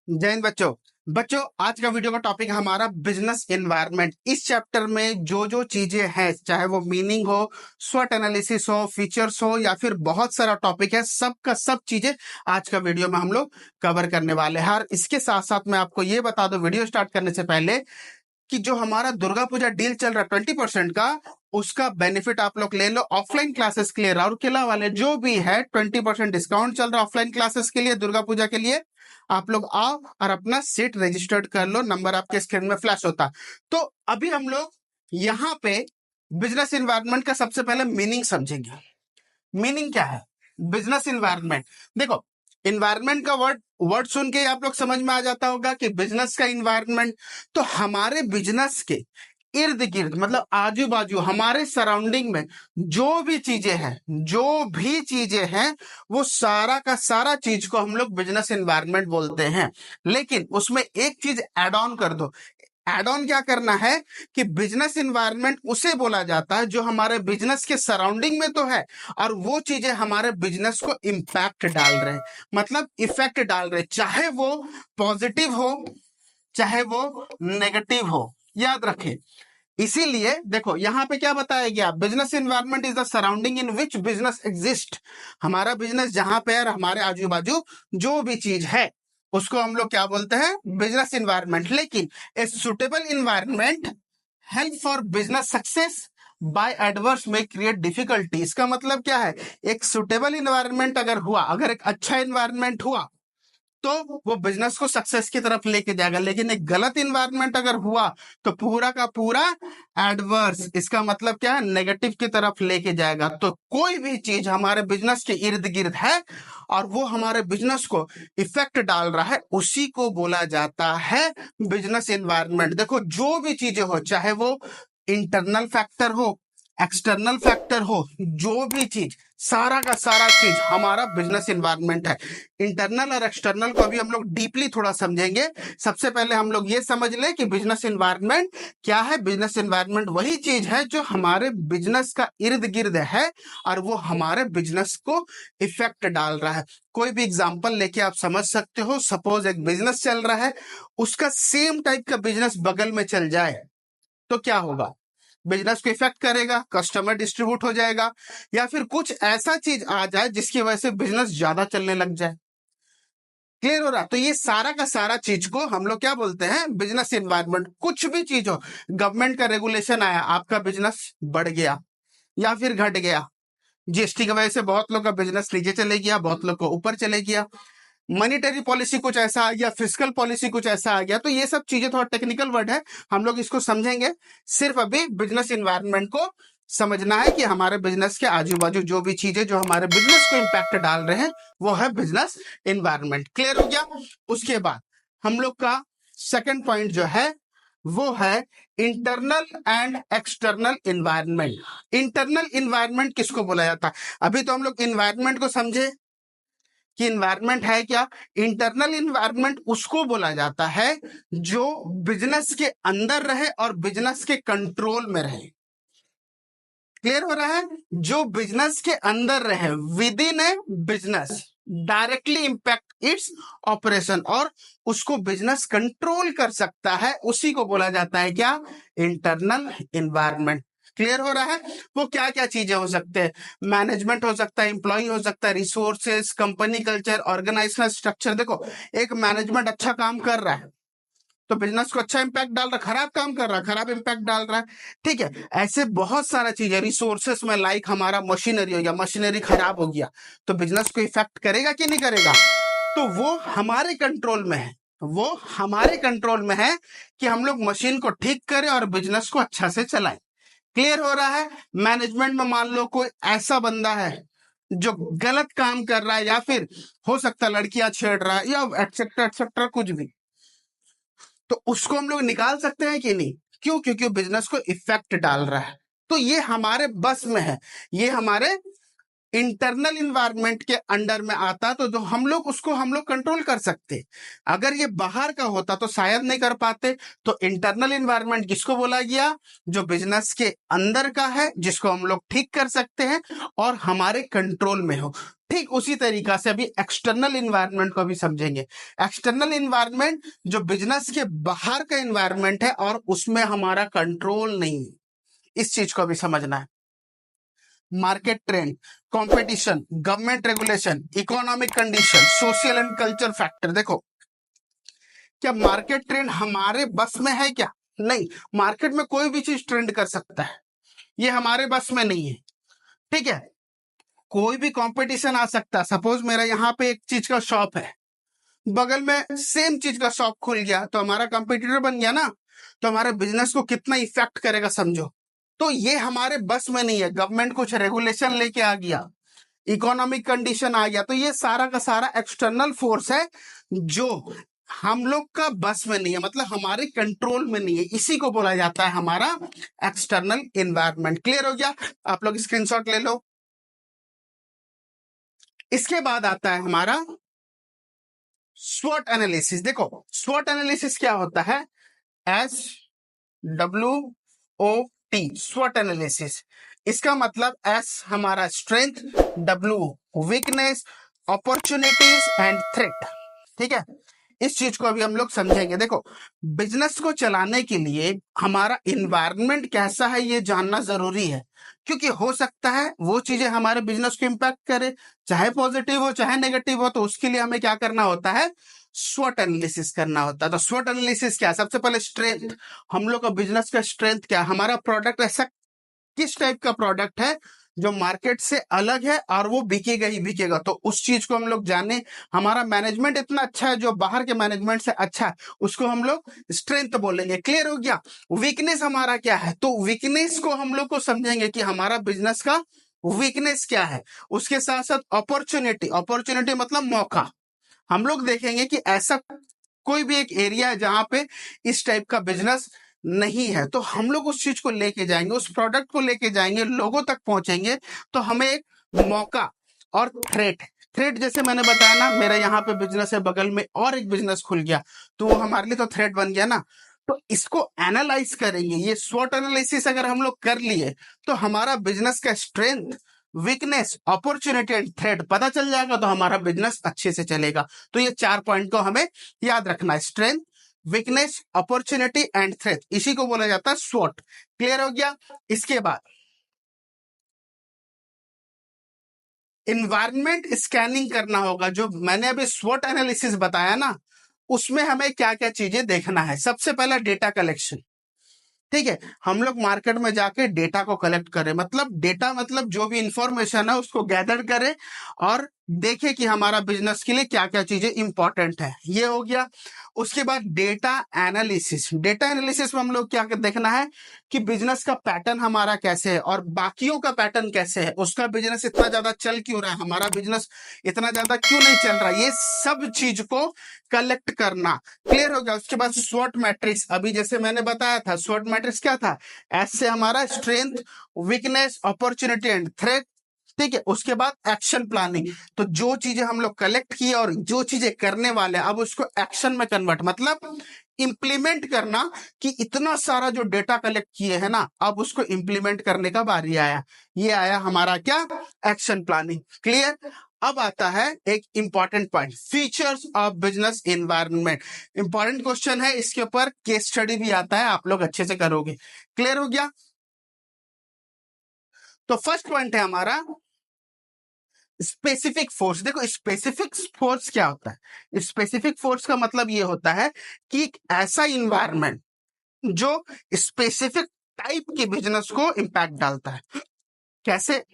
जय हिंद बच्चों। आज का वीडियो का टॉपिक है हमारा बिजनेस एनवायरनमेंट। इस चैप्टर में जो जो चीजें हैं, चाहे वो मीनिंग हो, स्वॉट एनालिसिस हो, फीचर्स हो, या फिर बहुत सारा टॉपिक है, सब का सब चीजें आज का वीडियो में हम लोग कवर करने वाले हैं। और इसके साथ साथ मैं आपको ये बता दूं वीडियो स्टार्ट करने से पहले कि जो हमारा दुर्गा पूजा डील चल रहा है 20% का, उसका बेनिफिट आप लोग ले लो। ऑफलाइन क्लासेस के लिए राउरकेला वाले जो भी है 20% डिस्काउंट चल रहा है ऑफलाइन क्लासेस के लिए, दुर्गा पूजा के लिए। आप लोग आओ और अपना सीट रजिस्टर्ड कर लो, नंबर आपके स्क्रीन में फ्लैश होता। तो अभी हम लोग यहाँ पे बिजनेस इन्वायरमेंट का सबसे पहले मीनिंग समझेंगे। मीनिंग क्या है बिजनेस इन्वायरमेंट? देखो, इन्वायरमेंट का वर्ड वर्ड सुन के आप लोग समझ में आ जाता होगा कि बिजनेस का इन्वायरमेंट, तो हमारे बिजनेस के इर्द गिर्द, मतलब आजू बाजू, हमारे सराउंडिंग में जो भी चीजें हैं, वो सारा का सारा चीज को हम लोग बिजनेस एनवायरनमेंट बोलते हैं। लेकिन उसमें एक चीज ऐड ऑन कर दो। ऐड ऑन क्या करना है कि बिजनेस एनवायरनमेंट उसे बोला जाता है जो हमारे बिजनेस के सराउंडिंग में तो है, और वो चीजें हमारे बिजनेस को इम्पैक्ट डाल रहे हैं, मतलब इफेक्ट डाल रहे हैं, चाहे वो पॉजिटिव हो चाहे वो नेगेटिव हो। याद रखें। इसीलिए देखो यहाँ पे क्या बताया गया, business environment is the surrounding in which business exist. हमारा बिजनेस जहां पे है, हमारे आजू बाजू जो भी चीज है, उसको हम लोग क्या बोलते हैं, बिजनेस एनवायरनमेंट। लेकिन a suitable environment help for business success by adverse में क्रिएट डिफिकल्टी। इसका मतलब क्या है, एक सुटेबल एनवायरनमेंट अगर हुआ, अगर एक अच्छा एनवायरनमेंट हुआ, तो वो बिजनेस को सक्सेस की तरफ लेके जाएगा। लेकिन एक गलत इन्वायरमेंट अगर हुआ, तो पूरा का पूरा एडवर्स, इसका मतलब क्या है, नेगेटिव की तरफ लेके जाएगा। तो कोई भी चीज हमारे बिजनेस के इर्द गिर्द है और वो हमारे बिजनेस को इफेक्ट डाल रहा है, उसी को बोला जाता है बिजनेस एनवायरनमेंट। देखो, जो भी चीजें हो, चाहे वो इंटरनल फैक्टर हो, एक्सटर्नल फैक्टर हो, जो भी चीज, सारा का सारा चीज हमारा बिजनेस एनवायरनमेंट है। इंटरनल और एक्सटर्नल को अभी हम लोग डीपली थोड़ा समझेंगे। सबसे पहले हम लोग ये समझ लें कि बिजनेस एनवायरनमेंट क्या है। बिजनेस एनवायरनमेंट वही चीज है जो हमारे बिजनेस का इर्द गिर्द है और वो हमारे बिजनेस को इफेक्ट डाल रहा है। कोई भी एग्जांपल लेके आप समझ सकते हो। सपोज एक बिजनेस चल रहा है, उसका सेम टाइप का बिजनेस बगल में चल जाए तो क्या होगा, बिजनेस को इफेक्ट करेगा, कस्टमर डिस्ट्रीब्यूट हो जाएगा, या फिर कुछ ऐसा चीज आ जाए जिसकी वजह से बिजनेस ज्यादा चलने लग जाए। क्लियर हो रहा? तो ये सारा का सारा चीज को हम लोग क्या बोलते हैं, बिजनेस एनवायरनमेंट। कुछ भी चीज हो, गवर्नमेंट का रेगुलेशन आया, आपका बिजनेस बढ़ गया या फिर घट गया, जीएसटी की वजह से बहुत लोग का बिजनेस नीचे चले गया, बहुत लोग को ऊपर चले गया, मॉनिटरी पॉलिसी कुछ ऐसा आ गया, फिस्कल पॉलिसी कुछ ऐसा आ गया, तो ये सब चीजें थोड़ा टेक्निकल वर्ड है, हम लोग इसको समझेंगे। सिर्फ अभी बिजनेस एनवायरनमेंट को समझना है कि हमारे बिजनेस के आजू बाजू जो भी चीजें जो हमारे बिजनेस को इम्पैक्ट डाल रहे हैं, वो है बिजनेस एनवायरनमेंट। क्लियर हो गया? उसके बाद हम लोग का सेकंड पॉइंट जो है वो है internal and external environment. Internal environment किसको बोला जाता है? अभी तो हम लोग इन्वायरमेंट को समझे कि इन्वायरमेंट है क्या। इंटरनल इन्वायरमेंट उसको बोला जाता है जो बिजनेस के अंदर रहे और बिजनेस के कंट्रोल में रहे। क्लियर हो रहा है? जो बिजनेस के अंदर रहे, with in A business, directly impact its operation, और उसको बिजनेस कंट्रोल कर सकता है, उसी को बोला जाता है क्या, इंटरनल इन्वायरमेंट। क्लियर हो रहा है? वो क्या क्या चीजें हो सकते हैं, मैनेजमेंट हो सकता है, एम्प्लॉय हो सकता है, resources, company culture, organisational structure. देखो, एक मैनेजमेंट अच्छा काम कर रहा है तो बिजनेस को अच्छा इंपैक्ट डाल रहा है, खराब काम कर रहा है खराब इंपैक्ट डाल रहा है। ठीक है, ऐसे बहुत सारा चीज है। रिसोर्सेस में लाइक हमारा मशीनरी हो गया, मशीनरी खराब हो गया तो बिजनेस को इफेक्ट करेगा कि नहीं करेगा? तो वो हमारे कंट्रोल में है, वो हमारे कंट्रोल में है कि हम लोग मशीन को ठीक करें और बिजनेस को अच्छा से चलाएं। क्लियर हो रहा है? मैनेजमेंट में मान लो कोई ऐसा बंदा है जो गलत काम कर रहा है, या फिर हो सकता है लड़कियां छेड़ रहा है, या एटसेट्रा एटसेट्रा कुछ भी, तो उसको हम लोग निकाल सकते हैं कि नहीं? क्यों? क्योंकि बिजनेस को इफेक्ट डाल रहा है। तो ये हमारे बस में है, ये हमारे इंटरनल इन्वायरमेंट के अंडर में आता, तो जो हम लोग उसको हम लोग कंट्रोल कर सकते। अगर ये बाहर का होता तो शायद नहीं कर पाते। तो इंटरनल इन्वायरमेंट किसको बोला गया, जो बिजनेस के अंदर का है, जिसको हम लोग ठीक कर सकते हैं और हमारे कंट्रोल में हो। ठीक उसी तरीका से अभी एक्सटर्नल इन्वायरमेंट को भी समझेंगे। एक्सटर्नल इन्वायरमेंट जो बिजनेस के बाहर का इन्वायरमेंट है और उसमें हमारा कंट्रोल नहीं है, इस चीज को भी समझना है। Market trend, competition, government regulation, economic condition, social and culture factor. देखो, क्या मार्केट ट्रेंड हमारे बस में है क्या? नहीं, मार्केट में कोई भी चीज ट्रेंड कर सकता है, ये हमारे बस में नहीं है। ठीक है, कोई भी कंपटीशन आ सकता है। सपोज मेरा यहाँ पे एक चीज का शॉप है, बगल में सेम चीज का शॉप खुल गया तो हमारा कंपटीटर बन गया ना, तो हमारे बिजनेस को कितना इफेक्ट करेगा समझो। तो ये हमारे बस में नहीं है। गवर्नमेंट कुछ रेगुलेशन लेके आ गया, इकोनॉमिक कंडीशन आ गया, तो ये सारा का सारा एक्सटर्नल फोर्स है जो हम लोग का बस में नहीं है, मतलब हमारे कंट्रोल में नहीं है। इसी को बोला जाता है हमारा एक्सटर्नल एनवायरनमेंट। क्लियर हो गया? आप लोग स्क्रीनशॉट ले लो। इसके बाद आता है हमारा स्वॉट एनालिसिस। देखो, स्वॉट एनालिसिस क्या होता है? SWOT, स्वॉट एनालिसिस। इसका मतलब S हमारा strength, W weakness, opportunities and threat. ठीक है, इस चीज को अभी हम लोग समझेंगे। देखो, बिजनेस को चलाने के लिए हमारा इन्वायरमेंट कैसा है ये जानना जरूरी है, क्योंकि हो सकता है वो चीजें हमारे बिजनेस को इम्पैक्ट करे, चाहे पॉजिटिव हो चाहे नेगेटिव हो। तो उसके लिए हमें क्या करना होता है? स्वॉट एनालिसिस करना होता है। तो स्वॉट एनालिसिस क्या है? सबसे पहले स्ट्रेंथ, हम लोग का बिजनेस का स्ट्रेंथ क्या है, हमारा प्रोडक्ट ऐसा किस टाइप का प्रोडक्ट है जो मार्केट से अलग है और वो बिकेगा ही बिकेगा, तो उस चीज को हम लोग जाने। हमारा मैनेजमेंट इतना अच्छा है जो बाहर के मैनेजमेंट से अच्छा है, उसको हम लोग स्ट्रेंथ बोलेंगे। क्लियर हो गया? वीकनेस हमारा क्या है, तो वीकनेस को हम लोग को समझेंगे कि हमारा बिजनेस का वीकनेस क्या है। उसके साथ साथ अपॉर्चुनिटी, अपॉर्चुनिटी मतलब मौका, हम लोग देखेंगे कि ऐसा कोई भी एक एरिया है जहां पे इस टाइप का बिजनेस नहीं है, तो हम लोग उस चीज को लेके जाएंगे, उस प्रोडक्ट को लेके जाएंगे, लोगों तक पहुंचेंगे, तो हमें एक मौका। और थ्रेट, थ्रेट जैसे मैंने बताया ना, मेरा यहाँ पे बिजनेस है, बगल में और एक बिजनेस खुल गया, तो वो हमारे लिए तो थ्रेट बन गया ना। तो इसको एनालाइज करेंगे। ये स्वॉट एनालिसिस अगर हम लोग कर लिए तो हमारा बिजनेस का strength, weakness, opportunity and threat पता चल जाएगा, तो हमारा बिजनेस अच्छे से चलेगा। तो ये 4 पॉइंट को हमें याद रखना है, strength, weakness, opportunity and threat, इसी को बोला जाता है स्वॉट। क्लियर हो गया? इसके बाद इन्वायरमेंट स्कैनिंग करना होगा। जो मैंने अभी स्वॉट एनालिसिस बताया ना, उसमें हमें क्या क्या चीजें देखना है। सबसे पहला डेटा कलेक्शन। ठीक है, हम लोग मार्केट में जाके डेटा को कलेक्ट करें, मतलब डेटा मतलब जो भी इंफॉर्मेशन है उसको गैदर करें और देखें कि हमारा बिजनेस के लिए क्या क्या चीजें इंपॉर्टेंट है। ये हो गया। उसके बाद डेटा एनालिसिस। डेटा एनालिसिस में हम लोग क्या देखना है कि बिजनेस का पैटर्न हमारा कैसे है और बाकियों का पैटर्न कैसे है, उसका बिजनेस इतना ज्यादा चल क्यों रहा है, हमारा बिजनेस इतना ज्यादा क्यों नहीं चल रहा, ये सब चीज को कलेक्ट करना। क्लियर हो गया? उसके बाद स्वॉट मैट्रिक्स, अभी जैसे मैंने बताया था, स्वॉट मैट्रिक्स क्या था? ऐसे हमारा strength, weakness, opportunity and threat. ठीक है, उसके बाद एक्शन प्लानिंग, तो जो चीजें हम लोग कलेक्ट किए और जो चीजें करने वाले, अब उसको एक्शन में कन्वर्ट, मतलब इंप्लीमेंट करना, कि इतना सारा जो डेटा कलेक्ट किए है ना, अब उसको इंप्लीमेंट करने का बारी आया। ये आया हमारा क्या? Action planning. क्लियर? अब आता है एक important point, features of business environment. Important question है, इसके ऊपर केस स्टडी भी आता है, आप लोग अच्छे से करोगे। क्लियर हो गया? तो फर्स्ट पॉइंट है हमारा स्पेसिफिक फोर्स। देखो, स्पेसिफिक फोर्स क्या होता है? स्पेसिफिक फोर्स का मतलब ये होता है कि एक ऐसा इन्वायरमेंट जो स्पेसिफिक टाइप के बिजनेस को इंपैक्ट डालता है। कैसे?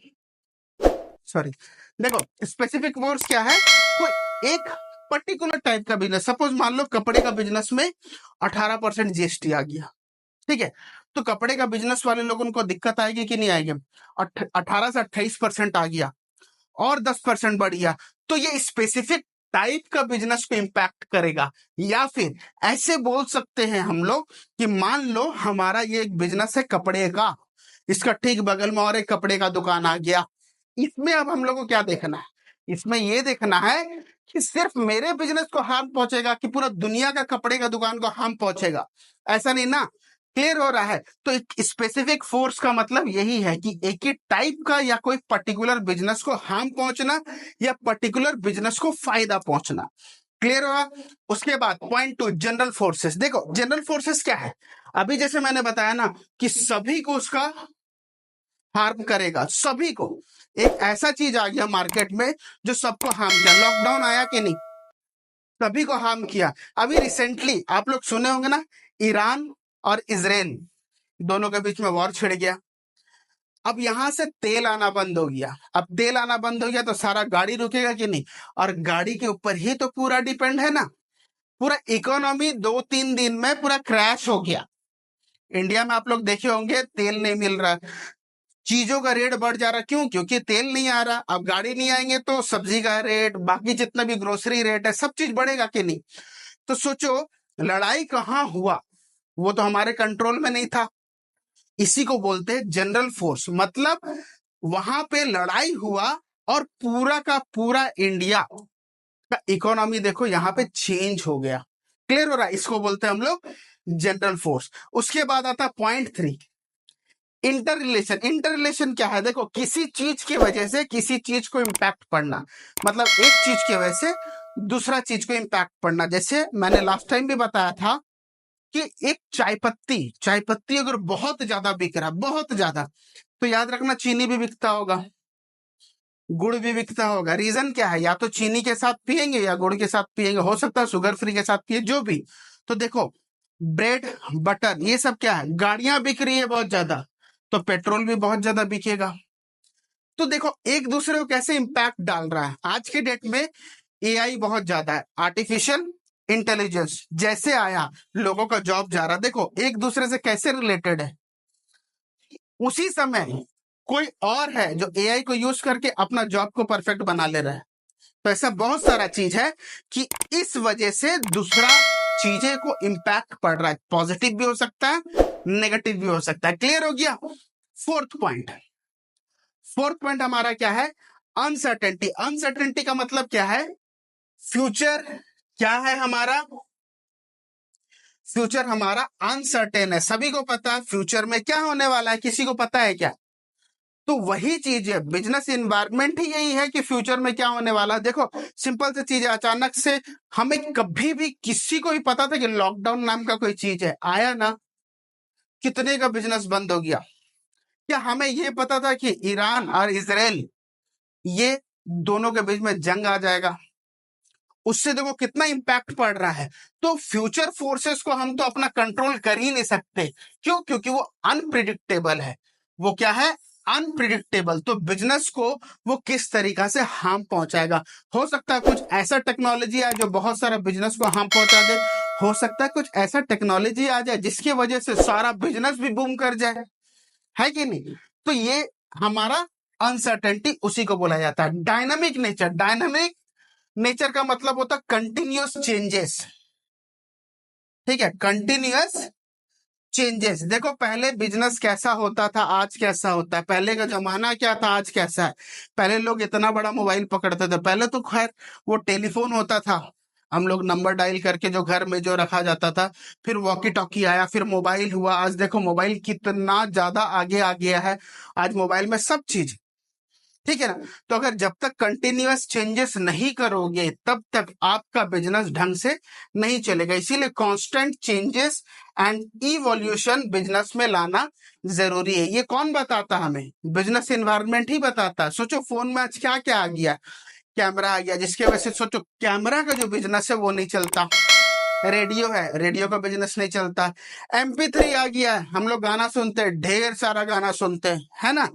सॉरी, देखो, स्पेसिफिक फोर्स क्या है? कोई एक पर्टिकुलर टाइप का बिजनेस, सपोज मान लो कपड़े का बिजनेस में 18% जीएसटी आ गया। ठीक है, तो कपड़े का बिजनेस वाले लोगों को दिक्कत आएगी कि नहीं आएगी? 18 से 28% आ गया और 10% बढ़ गया, तो ये स्पेसिफिक टाइप का बिजनेस को इंपैक्ट करेगा। या फिर ऐसे बोल सकते हैं हम लोग कि मान लो हमारा ये एक बिजनेस है कपड़े का, इसका ठीक बगल में और एक कपड़े का दुकान आ गया। इसमें अब हम लोग को क्या देखना है? इसमें ये देखना है कि सिर्फ मेरे बिजनेस को हार्म पहुंचेगा कि पूरा दुनिया का कपड़े का दुकान को हार्म पहुंचेगा। ऐसा नहीं ना, क्लियर हो रहा है? तो एक स्पेसिफिक फोर्स का मतलब यही है कि एक ही टाइप का या कोई पर्टिकुलर बिजनेस को हार्म पहुंचना या पर्टिकुलर बिजनेस को फायदा पहुंचना। क्लियर होगा? उसके बाद पॉइंट 2, जनरल फोर्सेस। देखो जनरल फोर्सेस क्या है, अभी जैसे मैंने बताया ना कि सभी को उसका हार्म करेगा, सभी को। एक ऐसा चीज आ गया मार्केट में जो सबको हार्म किया। लॉकडाउन आया कि नहीं, सभी को हार्म किया। अभी रिसेंटली आप लोग सुने होंगे ना, ईरान और इजराइल दोनों के बीच में वॉर छिड़ गया। अब यहां से तेल आना बंद हो गया। अब तेल आना बंद हो गया तो सारा गाड़ी रुकेगा कि नहीं, और गाड़ी के ऊपर ही तो पूरा डिपेंड है ना। पूरा इकोनॉमी 2-3 दिन में पूरा क्रैश हो गया। इंडिया में आप लोग देखे होंगे तेल नहीं मिल रहा, चीजों का रेट बढ़ जा रहा। क्यों? क्योंकि तेल नहीं आ रहा। अब गाड़ी नहीं आएंगे तो सब्जी का रेट, बाकी जितना भी ग्रोसरी रेट है, सब चीज बढ़ेगा कि नहीं। तो सोचो लड़ाई कहाँ हुआ, वो तो हमारे कंट्रोल में नहीं था। इसी को बोलते हैं जनरल फोर्स। मतलब वहां पे लड़ाई हुआ और पूरा का पूरा इंडिया का इकोनॉमी देखो यहाँ पे चेंज हो गया। क्लियर हो रहा है? इसको बोलते हैं हम लोग जनरल फोर्स। उसके बाद आता point 3, inter relation. Inter relation क्या है? देखो किसी चीज की वजह से किसी चीज को इम्पैक्ट पड़ना, मतलब एक चीज की वजह से दूसरा चीज को इम्पैक्ट पड़ना। जैसे मैंने लास्ट टाइम भी बताया था कि एक चाय पत्ती अगर बहुत ज्यादा बिक रहा, बहुत ज्यादा, तो याद रखना चीनी भी बिकता होगा, गुड़ भी बिकता होगा। रीजन क्या है? या तो चीनी के साथ पिएंगे या गुड़ के साथ पिएंगे, हो सकता है शुगर फ्री के साथ पिए, जो भी। तो देखो ब्रेड, बटर, ये सब क्या है? गाड़ियां बिक रही है बहुत ज्यादा, तो पेट्रोल भी बहुत ज्यादा बिकेगा। तो देखो एक दूसरे को कैसे इंपैक्ट डाल रहा है। आज के डेट में एआई बहुत ज्यादा है, आर्टिफिशियल इंटेलिजेंस जैसे आया, लोगों का जॉब जा रहा। देखो एक दूसरे से कैसे रिलेटेड है। उसी समय कोई और है जो एआई को यूज करके अपना जॉब को परफेक्ट बना ले रहा है। तो ऐसा बहुत सारा चीज है कि इस वजह से दूसरा चीजें को इम्पैक्ट पड़ रहा है। पॉजिटिव भी हो सकता है, नेगेटिव भी हो सकता है। क्लियर हो गया? फोर्थ पॉइंट, फोर्थ पॉइंट हमारा क्या है? अनसर्टेनिटी। अनसर्टेनिटी का मतलब क्या है? फ्यूचर क्या है हमारा? फ्यूचर हमारा अनसर्टेन है। सभी को पता है फ्यूचर में क्या होने वाला है, किसी को पता है क्या? तो वही चीज है, बिजनेस इन्वायरमेंट ही यही है कि फ्यूचर में क्या होने वाला है। देखो सिंपल सी चीज है, अचानक से हमें कभी भी किसी को भी पता था कि लॉकडाउन नाम का कोई चीज है, आया ना, कितने का बिजनेस बंद हो गया। क्या हमें ये पता था कि ईरान और इसराइल ये दोनों के बीच में जंग आ जाएगा? उससे देखो कितना इंपैक्ट पड़ रहा है। तो फ्यूचर फोर्सेस को हम तो अपना कंट्रोल कर ही नहीं सकते। क्यों? क्योंकि वो अनप्रिडिक्टेबल है। वो क्या है? अनप्रिडिक्टेबल। तो बिजनेस को वो किस तरीका से हार्म पहुंचाएगा। हो सकता है कुछ ऐसा टेक्नोलॉजी आए जो बहुत सारा बिजनेस को हार्म पहुंचा दे। हो सकता है कुछ ऐसा टेक्नोलॉजी आ जाए जिसकी वजह से सारा बिजनेस भी बूम कर जाए, है कि नहीं? तो ये हमारा अनसर्टेनिटी उसी को बोला जाता है। Dynamic nature. डायनामिक नेचर का मतलब होता है कंटिन्यूअस चेंजेस। ठीक है, कंटिन्यूअस चेंजेस। देखो पहले बिजनेस कैसा होता था, आज कैसा होता है। पहले का जमाना क्या था, आज कैसा है। पहले लोग इतना बड़ा मोबाइल पकड़ते थे। पहले तो खैर वो टेलीफोन होता था, हम लोग नंबर डायल करके जो घर में जो रखा जाता था। फिर वॉकी टॉकी आया, फिर मोबाइल हुआ। आज देखो मोबाइल कितना ज्यादा आगे आ गया है। आज मोबाइल में सब चीज, ठीक है ना। तो अगर जब तक कंटिन्यूअस चेंजेस नहीं करोगे तब तक आपका बिजनेस ढंग से नहीं चलेगा। इसीलिए constant changes and evolution business में लाना जरूरी है। ये कौन बताता हमें? बिजनेस एनवायरनमेंट ही बताता है। सोचो फोन में आज क्या क्या आ गया, कैमरा आ गया, जिसकी वजह से सोचो कैमरा का जो बिजनेस है वो नहीं चलता। रेडियो है, रेडियो का बिजनेस नहीं चलता। MP3 आ गया है, हम लोग गाना सुनते हैं, ढेर सारा गाना सुनते हैं, है ना।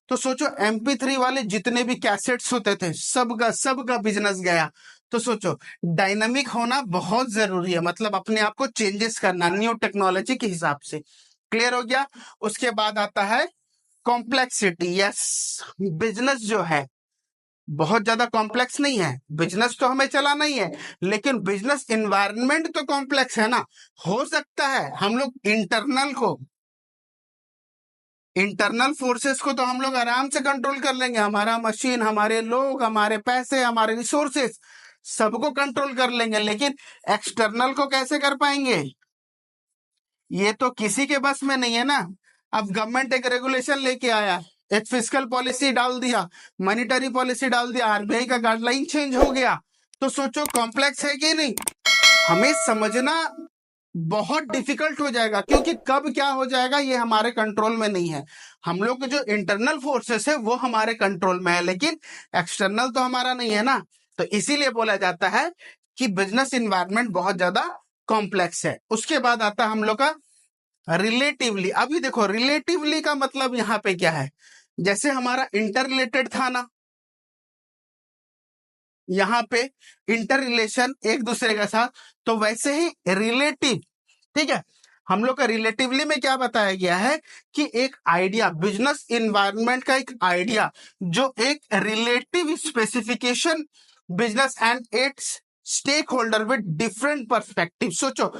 तो सोचो MP3 वाले जितने भी कैसेट्स होते थे, सबका बिजनेस गया। तो सोचो डायनामिक होना बहुत जरूरी है, मतलब अपने आप को चेंजेस करना न्यू टेक्नोलॉजी के हिसाब से। क्लियर हो गया? उसके बाद आता है कॉम्प्लेक्सिटी। यस, बिजनेस जो है बहुत ज्यादा कॉम्प्लेक्स नहीं है। बिजनेस तो हमें चलाना ही है, लेकिन बिजनेस इन्वायरमेंट तो कॉम्प्लेक्स है ना। हो सकता है हम लोग इंटरनल फोर्सेस को तो हम लोग आराम से कंट्रोल कर लेंगे। हमारा मशीन, हमारे लोग, हमारे पैसे, हमारे रिसोर्सेस, सबको कंट्रोल कर लेंगे। लेकिन एक्सटर्नल को कैसे कर पाएंगे? ये तो किसी के बस में नहीं है ना। अब गवर्नमेंट एक रेगुलेशन लेके आया, एक फिस्कल पॉलिसी डाल दिया, मॉनिटरी पॉलिसी डाल दिया, आरबीआई का गाइडलाइन चेंज हो गया, तो सोचो कॉम्प्लेक्स है कि नहीं। हमें समझना बहुत डिफिकल्ट हो जाएगा, क्योंकि कब क्या हो जाएगा ये हमारे कंट्रोल में नहीं है। हम लोग के जो इंटरनल फोर्सेस है वो हमारे कंट्रोल में है, लेकिन एक्सटर्नल तो हमारा नहीं है ना। तो इसीलिए बोला जाता है कि बिजनेस इन्वायरमेंट बहुत ज्यादा कॉम्प्लेक्स है। उसके बाद आता है हम लोग का रिलेटिवली। अभी देखो रिलेटिवली का मतलब यहाँ पे क्या है, जैसे हमारा इंटर रिलेटेड था ना, यहाँ पे इंटर रिलेशन एक दूसरे के साथ, तो वैसे ही रिलेटिव, ठीक है। हम लोग का रिलेटिवली में क्या बताया गया है कि एक आइडिया, बिजनेस इन्वायरमेंट का एक आइडिया जो एक relative specification business and its stake holder with different perspective. सोचो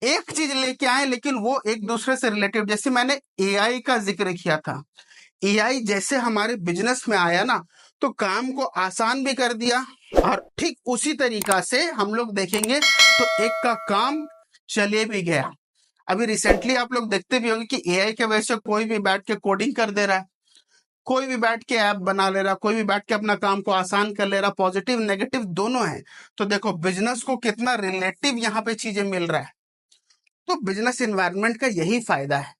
एक चीज लेके आए लेकिन वो एक दूसरे से रिलेटिव। जैसे मैंने एआई का जिक्र किया था, एआई जैसे हमारे बिजनेस में आया ना तो काम को आसान भी कर दिया, और ठीक उसी तरीका से हम लोग देखेंगे तो एक का काम चले भी गया। अभी रिसेंटली आप लोग देखते भी होंगे कि एआई के वजह से कोई भी बैठ के कोडिंग कर दे रहा है, कोई भी बैठ के ऐप बना ले रहा, कोई भी बैठ के अपना काम को आसान कर ले रहा। पॉजिटिव नेगेटिव दोनों है। तो देखो बिजनेस को कितना रिलेटिव यहाँ पे चीजें मिल रहा है। तो बिजनेस इन्वायरमेंट का यही फायदा है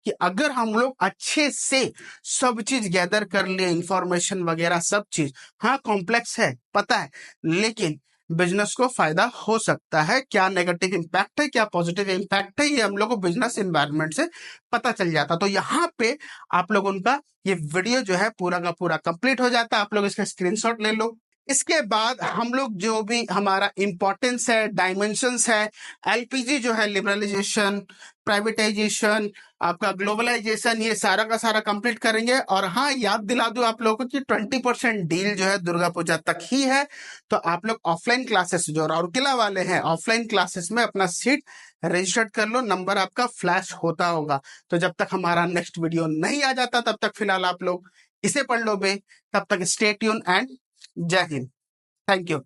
कि अगर हम लोग अच्छे से सब चीज गैदर कर लिए, इंफॉर्मेशन वगैरह सब चीज, हाँ कॉम्प्लेक्स है पता है, लेकिन बिजनेस को फायदा हो सकता है। क्या नेगेटिव इम्पैक्ट है, क्या पॉजिटिव इम्पैक्ट है, ये हम लोग को बिजनेस इन्वायरमेंट से पता चल जाता। तो यहाँ पे आप लोग उनका ये वीडियो जो है पूरा का पूरा कंप्लीट हो जाता है। आप लोग इसका स्क्रीनशॉट ले लो। इसके बाद हम लोग जो भी हमारा इंपॉर्टेंस है, डायमेंशंस है, एलपीजी जो है, लिबरलाइजेशन, प्राइवेटाइजेशन, आपका ग्लोबलाइजेशन, ये सारा का सारा कंप्लीट करेंगे। और हाँ याद दिला दूं आप लोगों को कि 20% डील जो है दुर्गा पूजा तक ही है। तो आप लोग ऑफलाइन क्लासेस जो राउरकेला वाले हैं, ऑफलाइन क्लासेस में अपना सीट रजिस्टर्ड कर लो, नंबर आपका फ्लैश होता होगा। तो जब तक हमारा नेक्स्ट वीडियो नहीं आ जाता तब तक फिलहाल आप लोग इसे पढ़ लो बे। तब तक स्टे ट्यून एंड जय हिंद। Thank you.